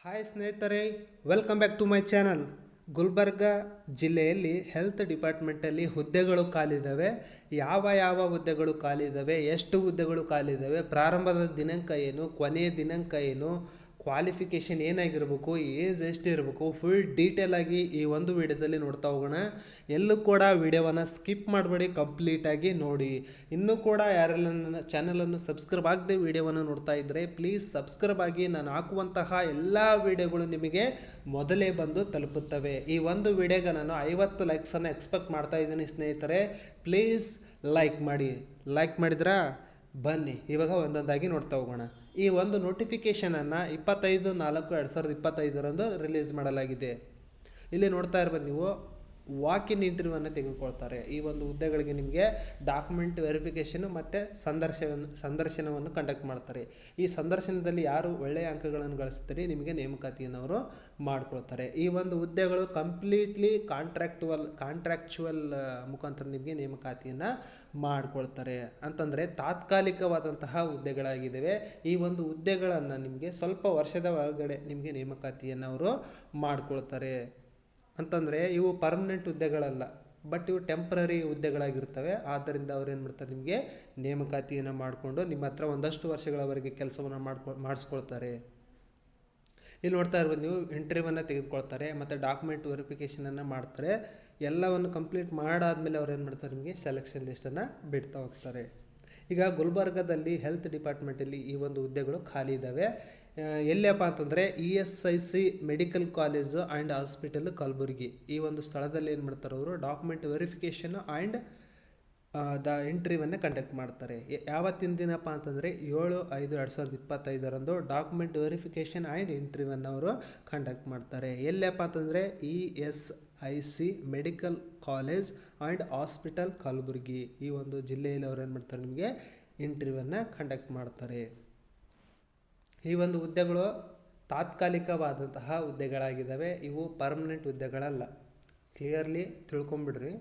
Hi ಸ್ನೇಹಿತರೆ, welcome back to my channel. Gulbarga ಜಿಲ್ಲೆಯಲ್ಲಿ health ಡಿಪಾರ್ಟ್ಮೆಂಟಲ್ಲಿ ಹುದ್ದೆಗಳು ಖಾಲಿದ್ದಾವೆ. ಯಾವ ಹುದ್ದೆಗಳು ಖಾಲಿದ್ದಾವೆ, ಎಷ್ಟು ಹುದ್ದೆಗಳು ಖಾಲಿದ್ದಾವೆ, ಪ್ರಾರಂಭದ ದಿನಾಂಕ ಏನು, ಕೊನೆಯ ದಿನಾಂಕ ಏನು, ಕ್ವಾಲಿಫಿಕೇಷನ್ ಏನಾಗಿರಬೇಕು, ಏಜ್ ಎಷ್ಟಿರಬೇಕು, ಫುಲ್ ಡೀಟೇಲ್ ಆಗಿ ಈ ಒಂದು ವಿಡಿಯೋದಲ್ಲಿ ನೋಡ್ತಾ ಹೋಗೋಣ. ಎಲ್ಲೂ ಕೂಡ ವಿಡಿಯೋವನ್ನು ಸ್ಕಿಪ್ ಮಾಡಬೇಡಿ, ಕಂಪ್ಲೀಟಾಗಿ ನೋಡಿ. ಇನ್ನೂ ಕೂಡ ಯಾರೆಲ್ಲ ನನ್ನ ಚಾನಲನ್ನು ಸಬ್ಸ್ಕ್ರೈಬ್ ಆಗದೆ ವಿಡಿಯೋವನ್ನು ನೋಡ್ತಾ ಇದ್ದರೆ ಪ್ಲೀಸ್ ಸಬ್ಸ್ಕ್ರೈಬ್ ಆಗಿ. ನಾನು ಹಾಕುವಂತಹ ಎಲ್ಲ ವಿಡಿಯೋಗಳು ನಿಮಗೆ ಮೊದಲೇ ಬಂದು ತಲುಪುತ್ತವೆ. ಈ ಒಂದು ವಿಡಿಯೋಗೆ ನಾನು 50 ಲೈಕ್ಸನ್ನು ಎಕ್ಸ್ಪೆಕ್ಟ್ ಮಾಡ್ತಾ ಇದ್ದೀನಿ ಸ್ನೇಹಿತರೆ. ಪ್ಲೀಸ್ ಲೈಕ್ ಮಾಡಿ. ಲೈಕ್ ಮಾಡಿದ್ರಾ? ಬನ್ನಿ ಇವಾಗ ಒಂದೊಂದಾಗಿ ನೋಡ್ತಾ ಹೋಗೋಣ. ಈ ಒಂದು ನೋಟಿಫಿಕೇಷನನ್ನು 25/4/2025 ರಿಲೀಸ್ ಮಾಡಲಾಗಿದೆ. ಇಲ್ಲಿ ನೋಡ್ತಾ ಇರ್ಬೋದು ನೀವು, ವಾಕ್-ಇನ್ ಇಂಟರ್ವ್ಯೂವನ್ನು ತೆಗೆದುಕೊಳ್ತಾರೆ. ಈ ಒಂದು ಹುದ್ದೆಗಳಿಗೆ ನಿಮಗೆ ಡಾಕ್ಯುಮೆಂಟ್ ವೆರಿಫಿಕೇಷನ್ ಮತ್ತು ಸಂದರ್ಶನವನ್ನು ಕಂಡಕ್ಟ್ ಮಾಡ್ತಾರೆ. ಈ ಸಂದರ್ಶನದಲ್ಲಿ ಯಾರು ಒಳ್ಳೆಯ ಅಂಕಗಳನ್ನು ಗಳಿಸ್ತಾರೆ ನಿಮಗೆ ನೇಮಕಾತಿಯನ್ನು ಅವರು ಮಾಡ್ಕೊಳ್ತಾರೆ. ಈ ಒಂದು ಹುದ್ದೆಗಳು ಕಂಪ್ಲೀಟ್ಲಿ ಕಾಂಟ್ರಾಕ್ಚುವಲ್ ಮುಖಾಂತರ ನಿಮಗೆ ನೇಮಕಾತಿಯನ್ನು ಮಾಡ್ಕೊಳ್ತಾರೆ. ಅಂತಂದರೆ ತಾತ್ಕಾಲಿಕವಾದಂತಹ ಹುದ್ದೆಗಳಾಗಿದ್ದಾವೆ. ಈ ಒಂದು ಹುದ್ದೆಗಳನ್ನು ನಿಮಗೆ ಸ್ವಲ್ಪ ವರ್ಷದ ಒಳಗಡೆ ನಿಮಗೆ ನೇಮಕಾತಿಯನ್ನು ಅವರು ಮಾಡ್ಕೊಳ್ತಾರೆ. ಅಂತಂದರೆ ಇವು ಪರ್ಮನೆಂಟ್ ಹುದ್ದೆಗಳಲ್ಲ, ಬಟ್ ಇವು ಟೆಂಪ್ರರಿ ಹುದ್ದೆಗಳಾಗಿರ್ತವೆ. ಆದ್ದರಿಂದ ಅವ್ರು ಏನು ಮಾಡ್ತಾರೆ, ನಿಮಗೆ ನೇಮಕಾತಿಯನ್ನು ಮಾಡಿಕೊಂಡು ನಿಮ್ಮ ಹತ್ರ ಒಂದಷ್ಟು ವರ್ಷಗಳವರೆಗೆ ಕೆಲಸವನ್ನು ಮಾಡಿಸ್ಕೊಳ್ತಾರೆ. ಇಲ್ಲಿ ನೋಡ್ತಾ ಇರ್ಬೋದು ನೀವು, ಇಂಟರ್ವ್ಯೂವನ್ನು ತೆಗೆದುಕೊಳ್ತಾರೆ ಮತ್ತು ಡಾಕ್ಯುಮೆಂಟ್ ವೆರಿಫಿಕೇಷನನ್ನು ಮಾಡ್ತಾರೆ. ಎಲ್ಲವನ್ನು ಕಂಪ್ಲೀಟ್ ಮಾಡಾದಮೇಲೆ ಅವ್ರು ಏನು ಮಾಡ್ತಾರೆ, ನಿಮಗೆ ಸೆಲೆಕ್ಷನ್ ಲಿಸ್ಟನ್ನು ಬಿಡ್ತಾ ಹೋಗ್ತಾರೆ. ಈಗ ಗುಲ್ಬರ್ಗದಲ್ಲಿ ಹೆಲ್ತ್ ಡಿಪಾರ್ಟ್ಮೆಂಟಲ್ಲಿ ಈ ಒಂದು ಹುದ್ದೆಗಳು ಖಾಲಿ ಇದ್ದಾವೆ. ಎಲ್ಲಪ್ಪ ಅಂತಂದರೆ ESIC medical college and hospital Kalaburagi. ಈ ಒಂದು ಸ್ಥಳದಲ್ಲಿ ಏನು ಮಾಡ್ತಾರೆ, ಅವರು ಡಾಕ್ಯುಮೆಂಟ್ ವೆರಿಫಿಕೇಷನ್ ಆ್ಯಂಡ್ ಇಂಟರ್ವ್ಯೂವನ್ನು ಕಂಡಕ್ಟ್ ಮಾಡ್ತಾರೆ. ಯಾವತ್ತಿನ ದಿನಪ್ಪ ಅಂತಂದರೆ 7/5/2025 ಡಾಕ್ಯುಮೆಂಟ್ ವೆರಿಫಿಕೇಷನ್ ಆ್ಯಂಡ್ ಇಂಟರ್ವ್ಯೂವನ್ನು ಅವರು ಕಂಡಕ್ಟ್ ಮಾಡ್ತಾರೆ. ಎಲ್ಲಪ್ಪ ಅಂತಂದರೆ ESIC medical college and hospital Kalaburagi. ಈ ಒಂದು ಜಿಲ್ಲೆಯಲ್ಲಿ ಅವ್ರು ಏನು ಮಾಡ್ತಾರೆ, ನಿಮಗೆ ಇಂಟರ್ವ್ಯೂವನ್ನು ಕಂಡಕ್ಟ್ ಮಾಡ್ತಾರೆ. ಈ ಒಂದು ಹುದ್ದೆಗಳು ತಾತ್ಕಾಲಿಕವಾದಂತಹ ಹುದ್ದೆಗಳಾಗಿದ್ದಾವೆ. ಇವು ಪರ್ಮನೆಂಟ್ ಹುದ್ದೆಗಳಲ್ಲ. ಕ್ಲಿಯರ್ಲಿ ತಿಳ್ಕೊಂಬಿಡ್ರಿ.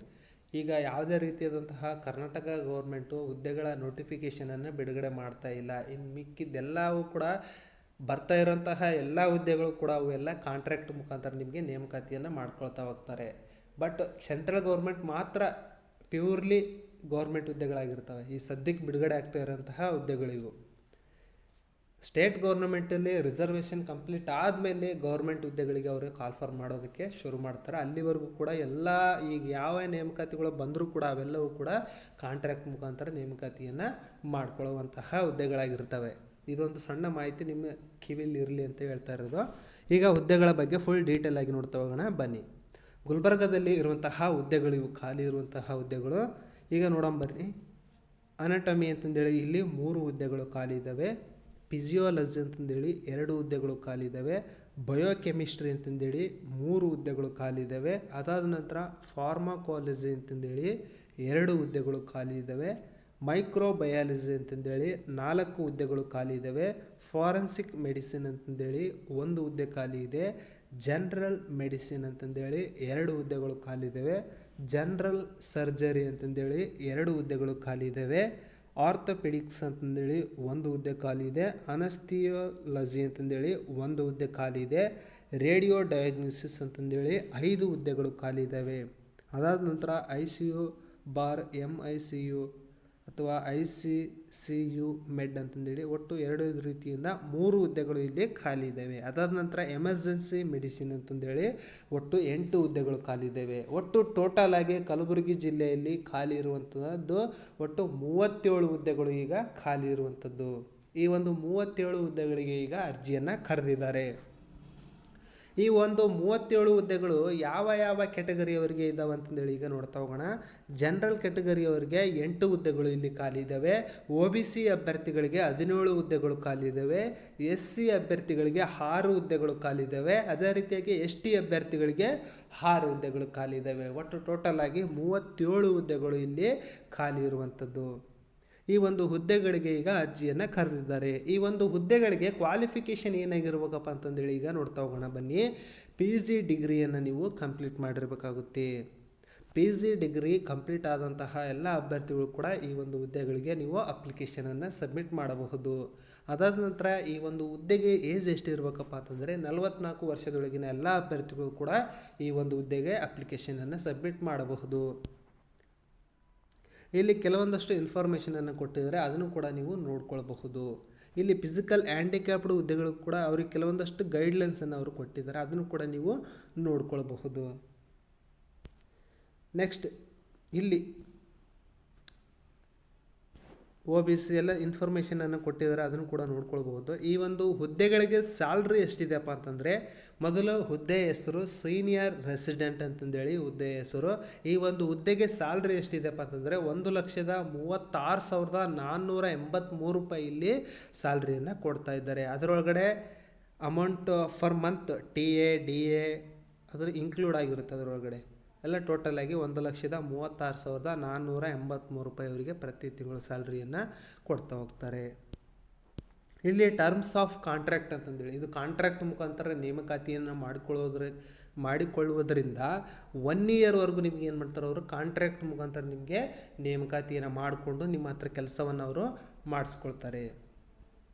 ಈಗ ಯಾವುದೇ ರೀತಿಯಾದಂತಹ ಕರ್ನಾಟಕ ಗೌರ್ಮೆಂಟು ಹುದ್ದೆಗಳ ನೋಟಿಫಿಕೇಷನನ್ನು ಬಿಡುಗಡೆ ಮಾಡ್ತಾ ಇಲ್ಲ. ಇನ್ನು ಮಿಕ್ಕಿದ್ದೆಲ್ಲವೂ ಕೂಡ ಬರ್ತಾ ಇರೋಂತಹ ಎಲ್ಲ ಹುದ್ದೆಗಳು ಕೂಡ ಅವೆಲ್ಲ ಕಾಂಟ್ರಾಕ್ಟ್ ಮುಖಾಂತರ ನಿಮಗೆ ನೇಮಕಾತಿಯನ್ನು ಮಾಡ್ಕೊಳ್ತಾ ಹೋಗ್ತಾರೆ. ಬಟ್ ಸೆಂಟ್ರಲ್ ಗೌರ್ಮೆಂಟ್ ಮಾತ್ರ ಪ್ಯೂರ್ಲಿ ಗೌರ್ಮೆಂಟ್ ಹುದ್ದೆಗಳಾಗಿರ್ತವೆ. ಈ ಸದ್ಯಕ್ಕೆ ಬಿಡುಗಡೆ ಆಗ್ತಾ ಇರೋಂತಹ ಹುದ್ದೆಗಳಿವು. ಸ್ಟೇಟ್ ಗೌರ್ಮೆಂಟಲ್ಲಿ ರಿಸರ್ವೇಷನ್ ಕಂಪ್ಲೀಟ್ ಆದಮೇಲೆ ಗೌರ್ಮೆಂಟ್ ಹುದ್ದೆಗಳಿಗೆ ಅವರು ಕಾಲ್ಫರ್ ಮಾಡೋದಕ್ಕೆ ಶುರು ಮಾಡ್ತಾರೆ. ಅಲ್ಲಿವರೆಗೂ ಕೂಡ ಎಲ್ಲ ಈಗ ಯಾವ ನೇಮಕಾತಿಗಳು ಬಂದರೂ ಕೂಡ ಅವೆಲ್ಲವೂ ಕೂಡ ಕಾಂಟ್ರಾಕ್ಟ್ ಮುಖಾಂತರ ನೇಮಕಾತಿಯನ್ನು ಮಾಡ್ಕೊಳ್ಳುವಂತಹ ಹುದ್ದೆಗಳಾಗಿರ್ತವೆ. ಇದೊಂದು ಸಣ್ಣ ಮಾಹಿತಿ ನಿಮ್ಮ ಕಿವಿಲಿ ಇರಲಿ ಅಂತ ಹೇಳ್ತಾ ಇರೋದು. ಈಗ ಹುದ್ದೆಗಳ ಬಗ್ಗೆ ಫುಲ್ ಡೀಟೇಲ್ ಆಗಿ ನೋಡ್ತಾ ಹೋಗೋಣ ಬನ್ನಿ. ಗುಲ್ಬರ್ಗದಲ್ಲಿ ಇರುವಂತಹ ಹುದ್ದೆಗಳು ಇವು, ಖಾಲಿ ಇರುವಂತಹ ಹುದ್ದೆಗಳು. ಈಗ ನೋಡೋಂಬರ್ರಿ. ಅನಾಟಮಿ ಅಂತಂದೇಳಿ ಇಲ್ಲಿ 3 ಹುದ್ದೆಗಳು ಖಾಲಿ ಇದ್ದಾವೆ. ಫಿಸಿಯಾಲಜಿ ಅಂತಂದೇಳಿ 2 ಹುದ್ದೆಗಳು ಖಾಲಿ ಇದ್ದಾವೆ. ಬಯೋಕೆಮಿಸ್ಟ್ರಿ ಅಂತಂದೇಳಿ 3 ಹುದ್ದೆಗಳು ಖಾಲಿ ಇದ್ದಾವೆ. ಅದಾದ ನಂತರ ಫಾರ್ಮಾಕಾಲಜಿ ಅಂತಂದೇಳಿ 2 ಹುದ್ದೆಗಳು ಖಾಲಿ ಇದ್ದಾವೆ. ಮೈಕ್ರೋಬಯಾಲಜಿ ಅಂತಂದೇಳಿ 4 ಹುದ್ದೆಗಳು ಖಾಲಿ ಇದ್ದಾವೆ. ಫಾರೆನ್ಸಿಕ್ ಮೆಡಿಸಿನ್ ಅಂತಂದೇಳಿ 1 ಹುದ್ದೆ ಖಾಲಿ ಇದೆ. ಜನರಲ್ ಮೆಡಿಸಿನ್ ಅಂತಂದೇಳಿ 2 ಹುದ್ದೆಗಳು ಖಾಲಿ ಇದ್ದಾವೆ. ಜನರಲ್ ಸರ್ಜರಿ ಅಂತಂದೇಳಿ 2 ಹುದ್ದೆಗಳು ಖಾಲಿ ಇದ್ದಾವೆ. ಆರ್ಥೋಪೆಡಿಕ್ಸ್ ಅಂತಂದೇಳಿ 1 ಹುದ್ದೆ ಖಾಲಿ ಇದೆ. ಅನಸ್ಥಿಯಾಲಜಿ ಅಂತಂದೇಳಿ 1 ಹುದ್ದೆ ಖಾಲಿ ಇದೆ. ರೇಡಿಯೋ ಡಯಾಗ್ನೋಸಿಸ್ ಅಂತಂದೇಳಿ 5 ಹುದ್ದೆಗಳು ಖಾಲಿ ಇದ್ದಾವೆ. ಅದಾದ ನಂತರ ICU ಬಾರ್ MICU ಅಥವಾ ICCU ಮೆಡ್ ಅಂತಂದೇಳಿ ಒಟ್ಟು 2 ರೀತಿಯಿಂದ 3 ಹುದ್ದೆಗಳು ಇಲ್ಲಿ ಖಾಲಿ ಇದ್ದಾವೆ. ಅದಾದ ನಂತರ ಎಮರ್ಜೆನ್ಸಿ ಮೆಡಿಸಿನ್ ಅಂತಂದೇಳಿ ಒಟ್ಟು 8 ಹುದ್ದೆಗಳು ಖಾಲಿ ಇದ್ದಾವೆ. ಒಟ್ಟು ಟೋಟಲ್ ಆಗಿ ಕಲಬುರಗಿ ಜಿಲ್ಲೆಯಲ್ಲಿ ಖಾಲಿ ಇರುವಂಥದ್ದು ಒಟ್ಟು 37 ಹುದ್ದೆಗಳು ಈಗ ಖಾಲಿ ಇರುವಂಥದ್ದು. ಈ ಒಂದು 37 ಹುದ್ದೆಗಳಿಗೆ ಈಗ ಅರ್ಜಿಯನ್ನು ಕರೆದಿದ್ದಾರೆ. ಈ ಒಂದು 37 ಹುದ್ದೆಗಳು ಯಾವ ಕ್ಯಾಟಗರಿಯವರಿಗೆ ಇದ್ದಾವೆ ಅಂತಂದೇಳಿ ಈಗ ನೋಡ್ತಾ ಹೋಗೋಣ. ಜನರಲ್ ಕ್ಯಾಟಗರಿಯವರಿಗೆ 8 ಹುದ್ದೆಗಳು ಇಲ್ಲಿ ಖಾಲಿ ಇದ್ದಾವೆ. OBC ಅಭ್ಯರ್ಥಿಗಳಿಗೆ 17 ಹುದ್ದೆಗಳು ಖಾಲಿ ಇದ್ದಾವೆ. SC ಅಭ್ಯರ್ಥಿಗಳಿಗೆ 6 ಹುದ್ದೆಗಳು ಖಾಲಿ ಇದ್ದಾವೆ. ಅದೇ ರೀತಿಯಾಗಿ ST ಅಭ್ಯರ್ಥಿಗಳಿಗೆ 6 ಹುದ್ದೆಗಳು ಖಾಲಿ ಇದ್ದಾವೆ. ಒಟ್ಟು ಟೋಟಲ್ ಆಗಿ 37 ಹುದ್ದೆಗಳು ಇಲ್ಲಿ ಖಾಲಿ ಇರುವಂಥದ್ದು. ಈ ಒಂದು ಹುದ್ದೆಗಳಿಗೆ ಈಗ ಅರ್ಜಿಯನ್ನು ಕರೆದಿದ್ದಾರೆ. ಈ ಒಂದು ಹುದ್ದೆಗಳಿಗೆ ಕ್ವಾಲಿಫಿಕೇಷನ್ ಏನಾಗಿರ್ಬೇಕಪ್ಪ ಅಂತಂದೇಳಿ ಈಗ ನೋಡ್ತಾ ಹೋಗೋಣ ಬನ್ನಿ. PG ಡಿಗ್ರಿಯನ್ನು ನೀವು ಕಂಪ್ಲೀಟ್ ಮಾಡಿರಬೇಕಾಗುತ್ತೆ. PG ಡಿಗ್ರಿ ಕಂಪ್ಲೀಟ್ ಆದಂತಹ ಎಲ್ಲ ಅಭ್ಯರ್ಥಿಗಳು ಕೂಡ ಈ ಒಂದು ಹುದ್ದೆಗಳಿಗೆ ನೀವು ಅಪ್ಲಿಕೇಶನನ್ನು ಸಬ್ಮಿಟ್ ಮಾಡಬಹುದು. ಅದಾದ ನಂತರ ಈ ಒಂದು ಹುದ್ದೆಗೆ ಏಜ್ ಎಷ್ಟು ಇರಬೇಕಪ್ಪ ಅಂತಂದರೆ 44 ವರ್ಷದೊಳಗಿನ ಎಲ್ಲ ಅಭ್ಯರ್ಥಿಗಳು ಕೂಡ ಈ ಒಂದು ಹುದ್ದೆಗೆ ಅಪ್ಲಿಕೇಶನನ್ನು ಸಬ್ಮಿಟ್ ಮಾಡಬಹುದು. ಇಲ್ಲಿ ಕೆಲವೊಂದಷ್ಟು ಇನ್ಫಾರ್ಮೇಷನನ್ನು ಕೊಟ್ಟಿದ್ದಾರೆ, ಅದನ್ನು ಕೂಡ ನೀವು ನೋಡ್ಕೊಳ್ಬಹುದು. ಇಲ್ಲಿ ಫಿಸಿಕಲ್ ಹ್ಯಾಂಡಿಕ್ಯಾಪ್ಡ್ ಹುದ್ದೆಗಳು ಕೂಡ ಅವ್ರಿಗೆ ಕೆಲವೊಂದಷ್ಟು ಗೈಡ್ಲೈನ್ಸನ್ನು ಅವರು ಕೊಟ್ಟಿದ್ದಾರೆ, ಅದನ್ನು ಕೂಡ ನೀವು ನೋಡ್ಕೊಳ್ಬಹುದು. ನೆಕ್ಸ್ಟ್ ಇಲ್ಲಿ OBC ಎಲ್ಲ ಇನ್ಫಾರ್ಮೇಷನನ್ನು ಕೊಟ್ಟಿದ್ದಾರೆ, ಅದನ್ನು ಕೂಡ ನೋಡ್ಕೊಳ್ಬಹುದು. ಈ ಒಂದು ಹುದ್ದೆಗಳಿಗೆ ಸ್ಯಾಲ್ರಿ ಎಷ್ಟಿದೆಯಪ್ಪ ಅಂತಂದರೆ, ಮೊದಲು ಹುದ್ದೆ ಹೆಸರು ಸೀನಿಯರ್ ರೆಸಿಡೆಂಟ್ ಅಂತಂದೇಳಿ ಹುದ್ದೆ ಹೆಸರು. ಈ ಒಂದು ಹುದ್ದೆಗೆ ಸ್ಯಾಲ್ರಿ ಎಷ್ಟಿದೆಯಪ್ಪ ಅಂತಂದರೆ 1,36,483 ರೂಪಾಯಿ ಇಲ್ಲಿ ಸ್ಯಾಲ್ರಿಯನ್ನು ಕೊಡ್ತಾ ಇದ್ದಾರೆ. ಅದರೊಳಗಡೆ amount per month TA DA ಅದ್ರ ಇನ್ಕ್ಲೂಡ್ ಆಗಿರುತ್ತೆ. ಅದರೊಳಗಡೆ ಎಲ್ಲ ಟೋಟಲ್ ಆಗಿ 1,36,483 ರೂಪಾಯಿ ಅವರಿಗೆ ಪ್ರತಿ ತಿಂಗಳು ಸ್ಯಾಲ್ರಿಯನ್ನು ಕೊಡ್ತಾ ಹೋಗ್ತಾರೆ. ಇಲ್ಲಿ ಟರ್ಮ್ಸ್ ಆಫ್ ಕಾಂಟ್ರಾಕ್ಟ್ ಅಂತಂದೇಳಿ, ಇದು ಕಾಂಟ್ರಾಕ್ಟ್ ಮುಖಾಂತರ ನೇಮಕಾತಿಯನ್ನು ಮಾಡಿಕೊಳ್ಳುವುದರಿಂದ 1 ಇಯರ್ವರೆಗೂ ನಿಮ್ಗೆ ಏನು ಮಾಡ್ತಾರೆ ಅವರು ಕಾಂಟ್ರಾಕ್ಟ್ ಮುಖಾಂತರ ನಿಮಗೆ ನೇಮಕಾತಿಯನ್ನು ಮಾಡಿಕೊಂಡು ನಿಮ್ಮ ಹತ್ರ ಕೆಲಸವನ್ನು ಅವರು ಮಾಡಿಸ್ಕೊಳ್ತಾರೆ.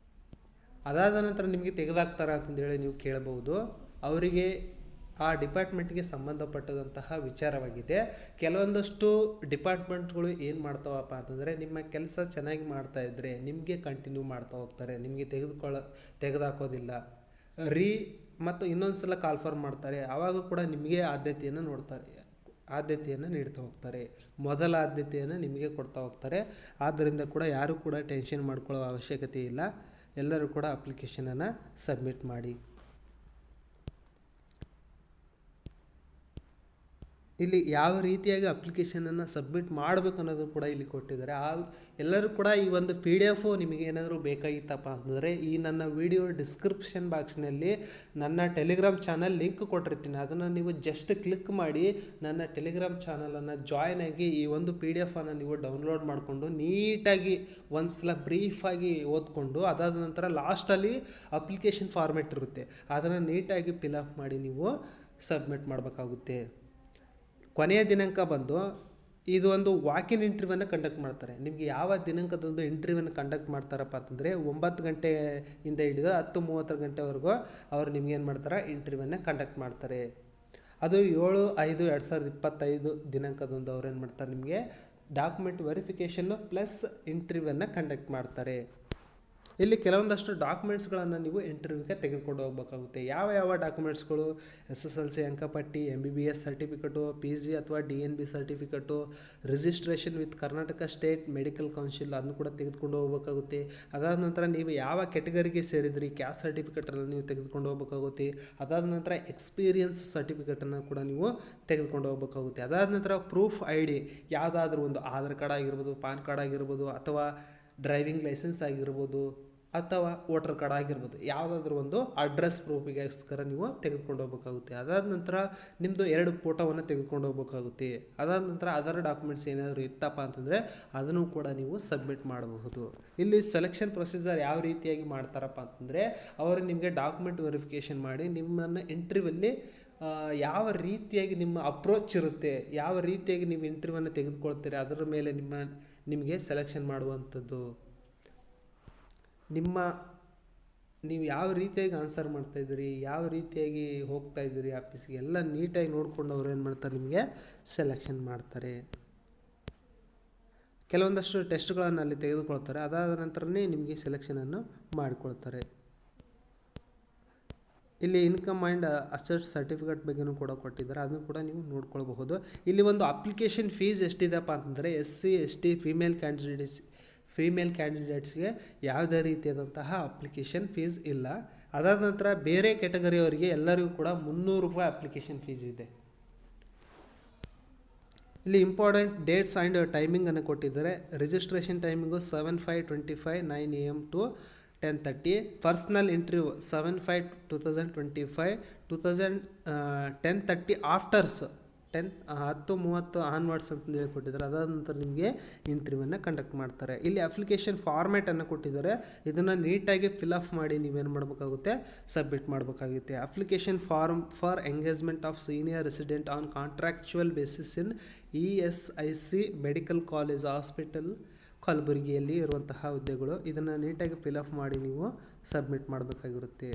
ಅದಾದ ನಂತರ ನಿಮಗೆ ತೆಗೆದಾಕ್ತಾರ ಅಂತಂದೇಳಿ ನೀವು ಕೇಳಬಹುದು. ಅವರಿಗೆ ಆ ಡಿಪಾರ್ಟ್ಮೆಂಟ್ಗೆ ಸಂಬಂಧಪಟ್ಟಂತಹ ವಿಚಾರವಾಗಿದೆ. ಕೆಲವೊಂದಷ್ಟು ಡಿಪಾರ್ಟ್ಮೆಂಟ್ಗಳು ಏನು ಮಾಡ್ತಾವಪ್ಪ ಅಂತಂದರೆ, ನಿಮ್ಮ ಕೆಲಸ ಚೆನ್ನಾಗಿ ಮಾಡ್ತಾ ಇದ್ದರೆ ನಿಮಗೆ ಕಂಟಿನ್ಯೂ ಮಾಡ್ತಾ ಹೋಗ್ತಾರೆ, ನಿಮಗೆ ತೆಗೆದಾಕೋದಿಲ್ಲ. ಮತ್ತು ಇನ್ನೊಂದು ಸಲ ಕಾಲ್ಫರ್ ಮಾಡ್ತಾರೆ, ಆವಾಗ ಕೂಡ ನಿಮಗೆ ಆದ್ಯತೆಯನ್ನು ನೀಡ್ತಾ ಹೋಗ್ತಾರೆ. ಮೊದಲ ಆದ್ಯತೆಯನ್ನು ನಿಮಗೆ ಕೊಡ್ತಾ ಹೋಗ್ತಾರೆ. ಆದ್ದರಿಂದ ಕೂಡ ಯಾರು ಕೂಡ ಟೆನ್ಷನ್ ಮಾಡ್ಕೊಳ್ಳೋ ಅವಶ್ಯಕತೆ ಇಲ್ಲ. ಎಲ್ಲರೂ ಕೂಡ ಅಪ್ಲಿಕೇಶನನ್ನು ಸಬ್ಮಿಟ್ ಮಾಡಿ. ಇಲ್ಲಿ ಯಾವ ರೀತಿಯಾಗಿ ಅಪ್ಲಿಕೇಶನನ್ನು ಸಬ್ಮಿಟ್ ಮಾಡಬೇಕು ಅನ್ನೋದು ಕೂಡ ಇಲ್ಲಿ ಕೊಟ್ಟಿದ್ದಾರೆ. ಎಲ್ಲರೂ ಕೂಡ ಈ ಒಂದು PDF ನಿಮಗೆ ಏನಾದರೂ ಬೇಕಾಗಿತ್ತಪ್ಪ ಅಂತಂದರೆ, ಈ ನನ್ನ ವಿಡಿಯೋ ಡಿಸ್ಕ್ರಿಪ್ಷನ್ ಬಾಕ್ಸ್ನಲ್ಲಿ ನನ್ನ ಟೆಲಿಗ್ರಾಮ್ ಚಾನಲ್ ಲಿಂಕ್ ಕೊಟ್ಟಿರ್ತೀನಿ. ಅದನ್ನು ನೀವು ಜಸ್ಟ್ ಕ್ಲಿಕ್ ಮಾಡಿ ನನ್ನ ಟೆಲಿಗ್ರಾಮ್ ಚಾನಲನ್ನು ಜಾಯ್ನ್ ಆಗಿ ಈ ಒಂದು PDF ನೀವು ಡೌನ್ಲೋಡ್ ಮಾಡಿಕೊಂಡು ನೀಟಾಗಿ ಒಂದು ಸಲ ಬ್ರೀಫಾಗಿ ಓದ್ಕೊಂಡು, ಅದಾದ ನಂತರ ಲಾಸ್ಟಲ್ಲಿ ಅಪ್ಲಿಕೇಶನ್ ಫಾರ್ಮೆಟ್ ಇರುತ್ತೆ, ಅದನ್ನು ನೀಟಾಗಿ ಫಿಲಪ್ ಮಾಡಿ ನೀವು ಸಬ್ಮಿಟ್ ಮಾಡಬೇಕಾಗುತ್ತೆ. ಕೊನೆಯ ದಿನಾಂಕ ಬಂದು ಇದು ಒಂದು ವಾಕಿನ್ ಇಂಟರ್ವ್ಯೂವನ್ನು ಕಂಡಕ್ಟ್ ಮಾಡ್ತಾರೆ. ನಿಮಗೆ ಯಾವ ದಿನಾಂಕದೊಂದು ಇಂಟರ್ವ್ಯೂವನ್ನು ಕಂಡಕ್ಟ್ ಮಾಡ್ತಾರಪ್ಪ ಅಂತಂದರೆ 9 ಗಂಟೆಯಿಂದ ಹಿಡಿದು 10:30 ಗಂಟೆವರೆಗೂ ಅವರು ನಿಮ್ಗೆ ಏನು ಮಾಡ್ತಾರೆ ಇಂಟರ್ವ್ಯೂವನ್ನು ಕಂಡಕ್ಟ್ ಮಾಡ್ತಾರೆ. ಅದು 7/5/2025 ದಿನಾಂಕದೊಂದು ಅವ್ರು ಏನು ಮಾಡ್ತಾರೆ ನಿಮಗೆ ಡಾಕ್ಯುಮೆಂಟ್ ವೆರಿಫಿಕೇಷನ್ನು ಪ್ಲಸ್ ಇಂಟರ್ವ್ಯೂವನ್ನು ಕಂಡಕ್ಟ್ ಮಾಡ್ತಾರೆ. ಇಲ್ಲಿ ಕೆಲವೊಂದಷ್ಟು ಡಾಕ್ಯುಮೆಂಟ್ಸ್ಗಳನ್ನು ನೀವು ಇಂಟರ್ವ್ಯೂಗೆ ತೆಗೆದುಕೊಂಡು ಹೋಗಬೇಕಾಗುತ್ತೆ. ಯಾವ ಡಾಕ್ಯುಮೆಂಟ್ಸ್ಗಳು? SSLC ಅಂಕಪಟ್ಟಿ, MBBS ಸರ್ಟಿಫಿಕೇಟು, PG ಅಥವಾ DNB certificate, registration with Karnataka state medical council, ಅದನ್ನು ಕೂಡ ತೆಗೆದುಕೊಂಡು ಹೋಗಬೇಕಾಗುತ್ತೆ. ಅದಾದ ನಂತರ ನೀವು ಯಾವ ಕ್ಯಾಟಗರಿಗೆ ಸೇರಿದ್ರಿ ಕ್ಯಾಸ್ಟ್ ಸರ್ಟಿಫಿಕೇಟನ್ನು ನೀವು ತೆಗೆದುಕೊಂಡು ಹೋಗಬೇಕಾಗುತ್ತೆ. ಅದಾದ ನಂತರ ಎಕ್ಸ್ಪೀರಿಯನ್ಸ್ ಸರ್ಟಿಫಿಕೇಟನ್ನು ಕೂಡ ನೀವು ತೆಗೆದುಕೊಂಡು ಹೋಗಬೇಕಾಗುತ್ತೆ. ಅದಾದ ನಂತರ ಪ್ರೂಫ್ ID, ಯಾವುದಾದ್ರೂ ಒಂದು ಆಧಾರ್ ಕಾರ್ಡ್ ಆಗಿರ್ಬೋದು, ಪಾನ್ ಕಾರ್ಡ್ ಆಗಿರ್ಬೋದು, ಅಥವಾ ಡ್ರೈವಿಂಗ್ ಲೈಸೆನ್ಸ್ ಆಗಿರ್ಬೋದು, ಅಥವಾ ವೋಟರ್ ಕಾರ್ಡ್ ಆಗಿರ್ಬೋದು, ಯಾವುದಾದ್ರೂ ಒಂದು ಅಡ್ರೆಸ್ ಪ್ರೂಫಿಗೋಸ್ಕರ ನೀವು ತೆಗೆದುಕೊಂಡು ಹೋಗಬೇಕಾಗುತ್ತೆ. ಅದಾದ ನಂತರ ನಿಮ್ಮದು 2 ಫೋಟೋವನ್ನು ತೆಗೆದುಕೊಂಡು ಹೋಗಬೇಕಾಗುತ್ತೆ. ಅದಾದ ನಂತರ ಅದರ್ ಡಾಕ್ಯುಮೆಂಟ್ಸ್ ಏನಾದರೂ ಇತ್ತಪ್ಪ ಅಂತಂದರೆ ಅದನ್ನು ಕೂಡ ನೀವು ಸಬ್ಮಿಟ್ ಮಾಡಬಹುದು. ಇಲ್ಲಿ ಸೆಲೆಕ್ಷನ್ ಪ್ರೊಸೀಜರ್ ಯಾವ ರೀತಿಯಾಗಿ ಮಾಡ್ತಾರಪ್ಪ ಅಂತಂದರೆ, ಅವರು ನಿಮಗೆ ಡಾಕ್ಯುಮೆಂಟ್ ವೆರಿಫಿಕೇಷನ್ ಮಾಡಿ ನಿಮ್ಮನ್ನು ಇಂಟರ್ವ್ಯೂಲ್ಲಿ ಯಾವ ರೀತಿಯಾಗಿ ನಿಮ್ಮ ಅಪ್ರೋಚ್ ಇರುತ್ತೆ, ಯಾವ ರೀತಿಯಾಗಿ ನೀವು ಇಂಟರ್ವ್ಯೂವನ್ನು ತೆಗೆದುಕೊಳ್ತೀರಿ, ಅದರ ಮೇಲೆ ನಿಮಗೆ ಸೆಲೆಕ್ಷನ್ ಮಾಡುವಂಥದ್ದು. ನೀವು ಯಾವ ರೀತಿಯಾಗಿ ಆನ್ಸರ್ ಮಾಡ್ತಾಯಿದ್ದೀರಿ, ಯಾವ ರೀತಿಯಾಗಿ ಹೋಗ್ತಾ ಇದ್ದೀರಿ ಆಫೀಸ್ಗೆ, ಎಲ್ಲ ನೀಟಾಗಿ ನೋಡಿಕೊಂಡು ಅವ್ರು ಏನು ಮಾಡ್ತಾರೆ ನಿಮಗೆ ಸೆಲೆಕ್ಷನ್ ಮಾಡ್ತಾರೆ. ಕೆಲವೊಂದಷ್ಟು ಟೆಸ್ಟ್ಗಳನ್ನು ಅಲ್ಲಿ ತೆಗೆದುಕೊಳ್ತಾರೆ. ಅದಾದ ನಂತರನೇ ನಿಮಗೆ ಸೆಲೆಕ್ಷನನ್ನು ಮಾಡಿಕೊಳ್ತಾರೆ. ಇಲ್ಲಿ ಇನ್ಕಮ್ ಆ್ಯಂಡ್ ಅಸೆಟ್ ಸರ್ಟಿಫಿಕೇಟ್ ಬಗ್ಗೆನೂ ಕೂಡ ಕೊಟ್ಟಿದ್ದಾರೆ, ಅದನ್ನು ಕೂಡ ನೀವು ನೋಡ್ಕೊಳ್ಬಹುದು. ಇಲ್ಲಿ ಒಂದು ಅಪ್ಲಿಕೇಶನ್ ಫೀಸ್ ಎಷ್ಟಿದೆಪ್ಪ ಅಂತಂದರೆ, SC ST ಫೀಮೇಲ್ ಕ್ಯಾಂಡಿಡೇಟ್ಸ್ಗೆ ಯಾವುದೇ ರೀತಿಯಾದಂತಹ ಅಪ್ಲಿಕೇಶನ್ ಫೀಸ್ ಇಲ್ಲ. ಅದಾದ ನಂತರ ಬೇರೆ ಕ್ಯಾಟಗರಿಯವರಿಗೆ ಎಲ್ಲರಿಗೂ ಕೂಡ 300 ರೂಪಾಯಿ ಅಪ್ಲಿಕೇಶನ್ ಫೀಸ್ ಇದೆ. ಇಲ್ಲಿ ಇಂಪಾರ್ಟೆಂಟ್ ಡೇಟ್ಸ್ ಆ್ಯಂಡ್ ಟೈಮಿಂಗನ್ನು ಕೊಟ್ಟಿದ್ದಾರೆ. Registration timing 7/5/25 9 AM to 10:30. Personal interview 7/5/2025 10:30 ಆಫ್ಟರ್ಸ್ 10:30 onwards ಅಂತಂದೇಳಿ ಕೊಟ್ಟಿದ್ದಾರೆ. ಅದಾದ ನಂತರ ನಿಮಗೆ ಇಂಟರ್ವ್ಯೂವನ್ನು ಕಂಡಕ್ಟ್ ಮಾಡ್ತಾರೆ. ಇಲ್ಲಿ ಅಪ್ಲಿಕೇಶನ್ ಫಾರ್ಮ್ಯಾಟನ್ನು ಕೊಟ್ಟಿದ್ದಾರೆ, ಇದನ್ನು ನೀಟಾಗಿ ಫಿಲಪ್ ಮಾಡಿ ನೀವೇನು ಮಾಡಬೇಕಾಗುತ್ತೆ ಸಬ್ಮಿಟ್ ಮಾಡಬೇಕಾಗುತ್ತೆ. Application form for engagement of senior resident on contractual basis in ESIC medical college hospital ಕಲಬುರಗಿಯಲ್ಲಿ ಇರುವಂತಹ ಹುದ್ದೆಗಳು. ಇದನ್ನು ನೀಟಾಗಿ ಫಿಲಪ್ ಮಾಡಿ ನೀವು ಸಬ್ಮಿಟ್ ಮಾಡಬೇಕಾಗಿರುತ್ತೆ.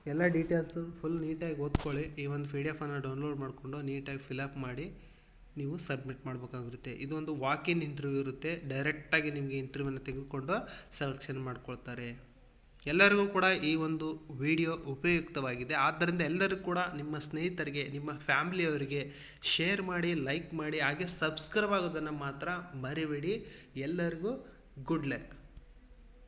ಎಲ್ಲ ಡೀಟೇಲ್ಸು ಫುಲ್ ನೀಟಾಗಿ ಓದ್ಕೊಳ್ಳಿ. ಈ ಒಂದು PDF ಅನ್ನು ಡೌನ್ಲೋಡ್ ಮಾಡಿಕೊಂಡು ನೀಟಾಗಿ ಫಿಲಪ್ ಮಾಡಿ ನೀವು ಸಬ್ಮಿಟ್ ಮಾಡಬೇಕಾಗಿರುತ್ತೆ. ಇದು ಒಂದು ವಾಕ್-ಇನ್ ಇಂಟರ್ವ್ಯೂ ಇರುತ್ತೆ. ಡೈರೆಕ್ಟಾಗಿ ನಿಮಗೆ ಇಂಟರ್ವ್ಯೂನ ತೆಗೆದುಕೊಂಡು ಸೆಲೆಕ್ಷನ್ ಮಾಡ್ಕೊಳ್ತಾರೆ. ಎಲ್ಲರಿಗೂ ಕೂಡ ಈ ಒಂದು ವಿಡಿಯೋ ಉಪಯುಕ್ತವಾಗಿದೆ. ಆದ್ದರಿಂದ ಎಲ್ಲರೂ ಕೂಡ ನಿಮ್ಮ ಸ್ನೇಹಿತರಿಗೆ, ನಿಮ್ಮ ಫ್ಯಾಮಿಲಿಯವರಿಗೆ ಶೇರ್ ಮಾಡಿ, ಲೈಕ್ ಮಾಡಿ, ಹಾಗೆ ಸಬ್ಸ್ಕ್ರೈಬ್ ಆಗೋದನ್ನು ಮಾತ್ರ ಮರಿಬೇಡಿ. ಎಲ್ಲರಿಗೂ ಗುಡ್ ಲಕ್.